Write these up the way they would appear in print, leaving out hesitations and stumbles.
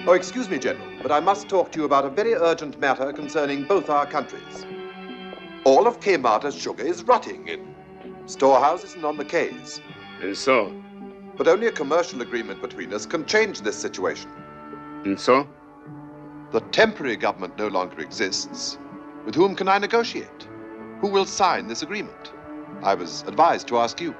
Oh, excuse me, General, but I must talk to you about a very urgent matter concerning both our countries. All of Quemada's sugar is rotting in storehouses and on the quays. And so? But only a commercial agreement between us can change this situation. And so? The temporary government no longer exists. With whom can I negotiate? Who will sign this agreement? I was advised to ask you.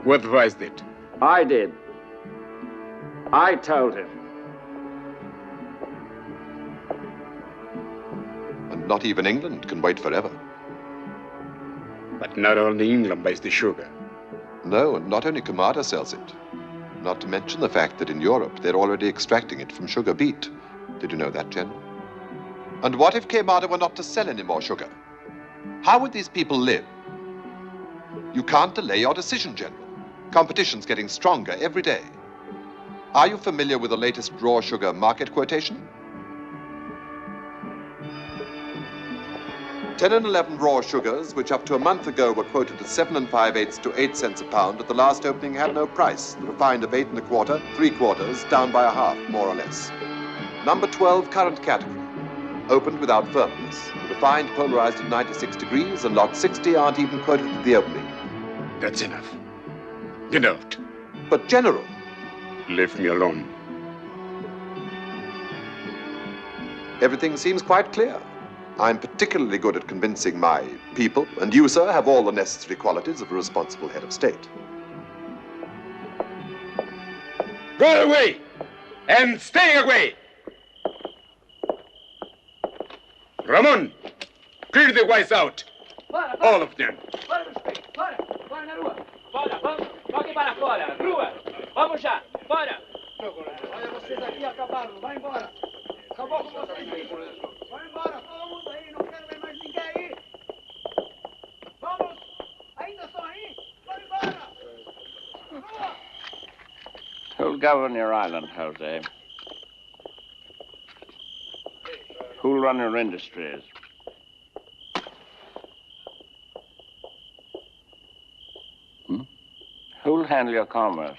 Who advised it? I did. I told him. And not even England can wait forever. But not only England buys the sugar. No, and not only Quemada sells it. Not to mention the fact that in Europe they're already extracting it from sugar beet. Did you know that, General? And what if Quemada were not to sell any more sugar? How would these people live? You can't delay your decision, General. Competition's getting stronger every day. Are you familiar with the latest raw sugar market quotation? 10 and 11 raw sugars, which up to a month ago were quoted at 7 5/8 to 8 cents a pound, at the last opening had no price. The refined of 8 1/4, 3/4, down by a half, more or less. Number 12, current category. Opened without firmness. Refined polarized at 96 degrees, and lot 60 aren't even quoted at the opening. That's enough. Get out. But, General. Leave me alone. Everything seems quite clear. I'm particularly good at convincing my people, and you, sir, have all the necessary qualities of a responsible head of state. Go away! And stay away! Ramon, clear the whites out. All of them. Fora na rua. Fora, vamos. Toque para fora. Rua. Vamos já. Fora. Olha vocês aqui a cavalo. Vai embora. Acabou com vocês aí. Vai embora. Todo mundo aí. Não quero ver mais ninguém aí. Vamos. Ainda estão aí. Vai embora. Rua. Who'll govern your island, Jose? Who'll run your industries? Who'll handle your commerce?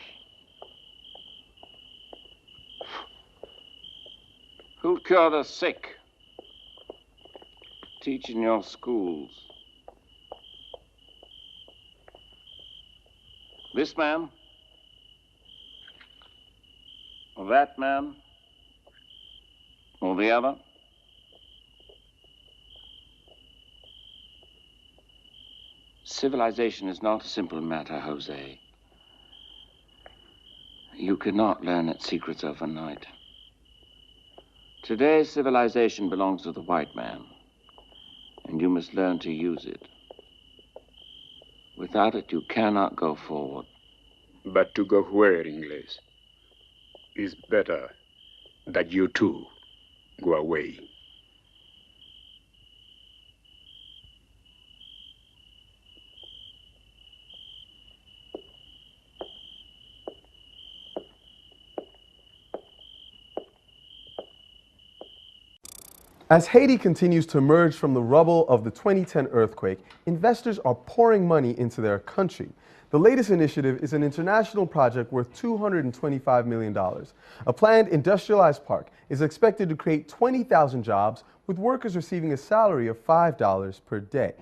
Who'll cure the sick? Teach in your schools? This man? Or that man? Or the other? Civilization is not a simple matter, Jose. You cannot learn its secrets overnight. Today's civilization belongs to the white man, and you must learn to use it. Without it, you cannot go forward. But to go where, English? It's better that you too go away. As Haiti continues to emerge from the rubble of the 2010 earthquake, investors are pouring money into their country. The latest initiative is an international project worth $225 million. A planned industrialized park is expected to create 20,000 jobs, with workers receiving a salary of $5 per day,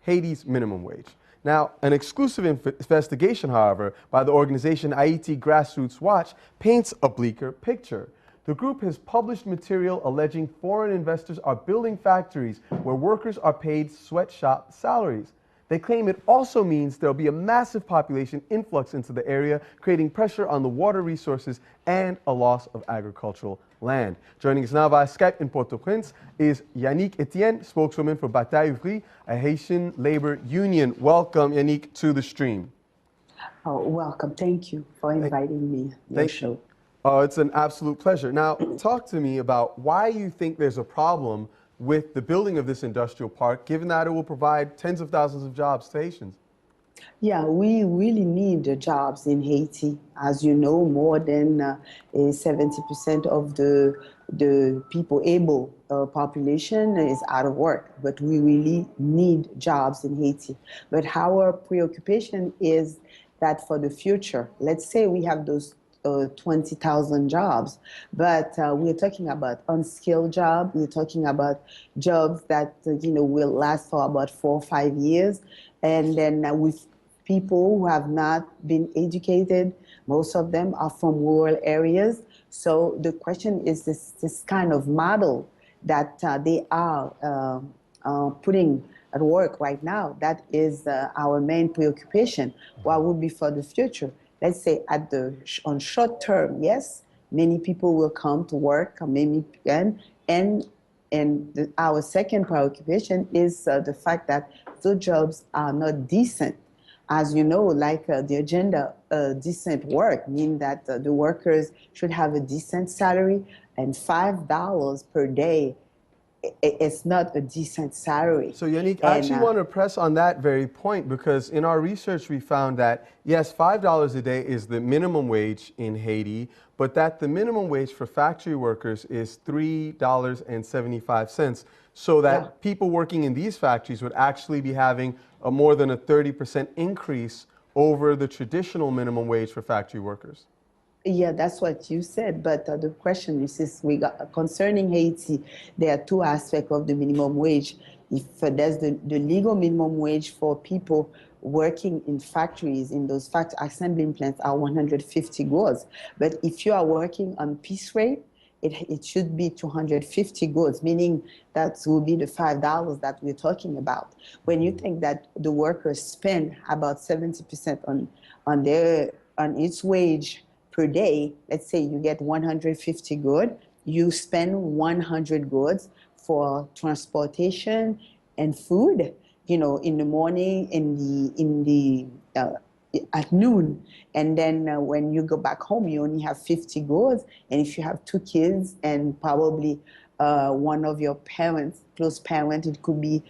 Haiti's minimum wage. Now, an exclusive investigation, however, by the organization Haiti Grassroots Watch paints a bleaker picture. The group has published material alleging foreign investors are building factories where workers are paid sweatshop salaries. They claim it also means there'll be a massive population influx into the area, creating pressure on the water resources and a loss of agricultural land. Joining us now via Skype in Port-au-Prince is Yannick Etienne, spokeswoman for Bataille Ouvrière, a Haitian labor union. Welcome, Yannick, to the stream. Oh, welcome. Thank you for inviting me to your show. It's an absolute pleasure. Now, talk to me about why you think there's a problem with the building of this industrial park, given that it will provide tens of thousands of jobs to Haitians. Yeah, we really need the jobs in Haiti. As you know, more than 70% of the people able population is out of work, but we really need jobs in Haiti. But our preoccupation is that for the future, let's say we have those 20,000 jobs. But we're talking about unskilled jobs. We're talking about jobs that will last for about 4 or 5 years, and then with people who have not been educated. Most of them are from rural areas. So the question is this kind of model that they are putting at work right now. That is our main preoccupation. What would be for the future? Let's say on short term, yes, many people will come to work, our second preoccupation is the fact that the jobs are not decent. As you know, like the agenda, decent work means that the workers should have a decent salary, and $5 per day, it's not a decent salary. So Yannick, I actually want to press on that very point, because in our research we found that, yes, $5 a day is the minimum wage in Haiti, but that the minimum wage for factory workers is $3.75, so that people working in these factories would actually be having a more than a 30% increase over the traditional minimum wage for factory workers. Yeah, that's what you said. But the question is concerning Haiti, there are two aspects of the minimum wage. If there's the legal minimum wage for people working in factories, in those assembling plants, are 150 gourds. But if you are working on piece rate, it should be 250 gourds, meaning that will be the $5 that we're talking about. When you think that the workers spend about 70% on its wage per day, let's say you get 150 gourds, you spend 100 gourds for transportation and food, in the morning, at noon, and then when you go back home, you only have 50 gourds. And if you have 2 kids and probably one of your parents, close parent, it could be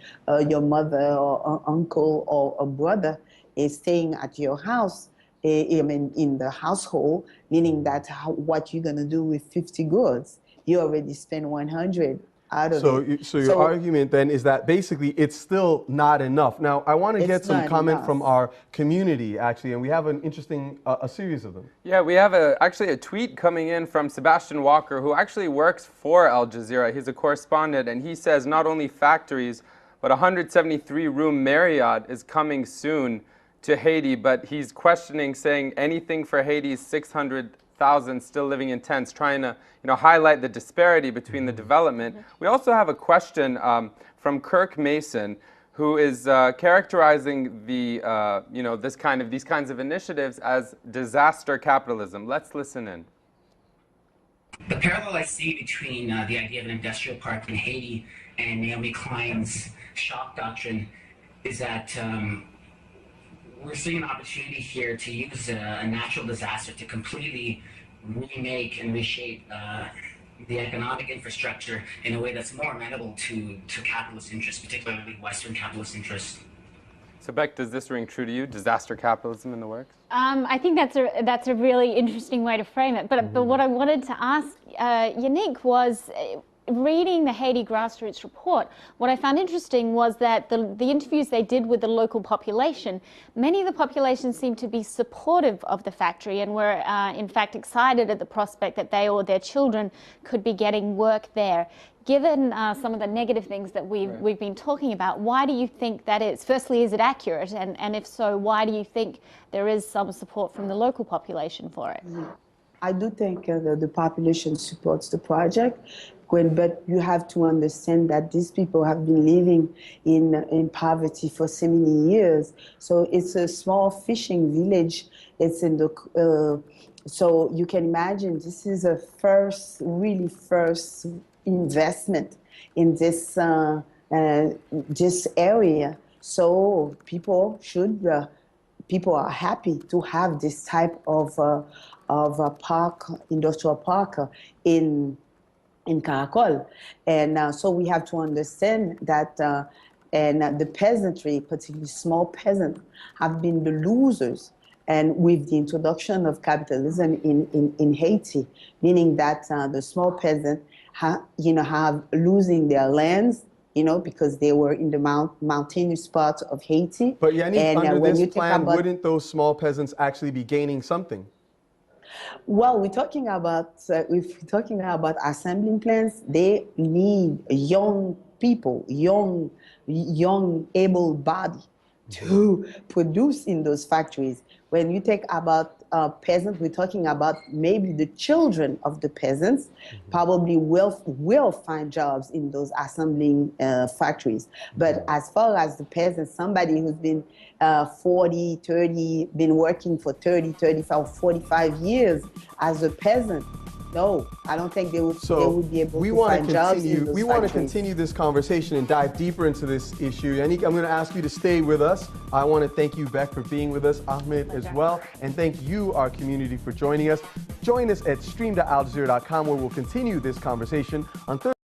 your mother or uncle or a brother, is staying at your house, in the household, meaning that what you're going to do with 50 gourds, you already spent 100 out of it. So your argument then is that basically it's still not enough. Now, I want to get some comment from our community, actually, and we have an interesting, a series of them. Yeah, we have actually a tweet coming in from Sebastian Walker, who actually works for Al Jazeera. He's a correspondent, and he says not only factories, but 173-room Marriott is coming soon to Haiti, but he's questioning, saying anything for Haiti's 600,000 still living in tents, trying to highlight the disparity between the development. We also have a question from Kirk Mason, who is characterizing the these kinds of initiatives as disaster capitalism. Let's listen in. The parallel I see between the idea of an industrial park in Haiti and Naomi Klein's shock doctrine is that we're seeing an opportunity here to use a natural disaster to completely remake and reshape the economic infrastructure in a way that's more amenable to capitalist interests, particularly Western capitalist interests. So Beck, does this ring true to you? Disaster capitalism in the works? I think that's a really interesting way to frame it. But what I wanted to ask Yannick was, reading the Haiti Grassroots report, what I found interesting was that the interviews they did with the local population, many of the population seemed to be supportive of the factory and were in fact excited at the prospect that they or their children could be getting work there. Given some of the negative things that we've been talking about, why do you think that is? Firstly, is it accurate? And if so, why do you think there is some support from the local population for it? I do think the population supports the project, but you have to understand that these people have been living in poverty for so many years. So it's a small fishing village. It's in the so you can imagine this is a first investment in this area. So people are happy to have this type of a park, industrial park in Caracol. And so we have to understand that and the peasantry, particularly small peasants, have been the losers. And with the introduction of capitalism in Haiti, meaning that the small peasants have losing their lands, because they were in the mountainous parts of Haiti. But Yannick, under this plan, wouldn't those small peasants actually be gaining something? Well, we're talking about if we're talking about assembling plants, they need young people, young able body to produce in those factories. When you take about peasants, we're talking about maybe the children of the peasants probably will find jobs in those assembling factories. But as far as the peasants, somebody who's been 40, 30, been working for 30, 35, 45 years as a peasant, no, I don't think they would be able to find jobs in those We want to factories. continue this conversation and dive deeper into this issue. Yannick, I'm going to ask you to stay with us. I want to thank you, Beck, for being with us, Ahmed as well, and thank you, our community, for joining us. Join us at stream.aljazeera.com where we'll continue this conversation on Thursday.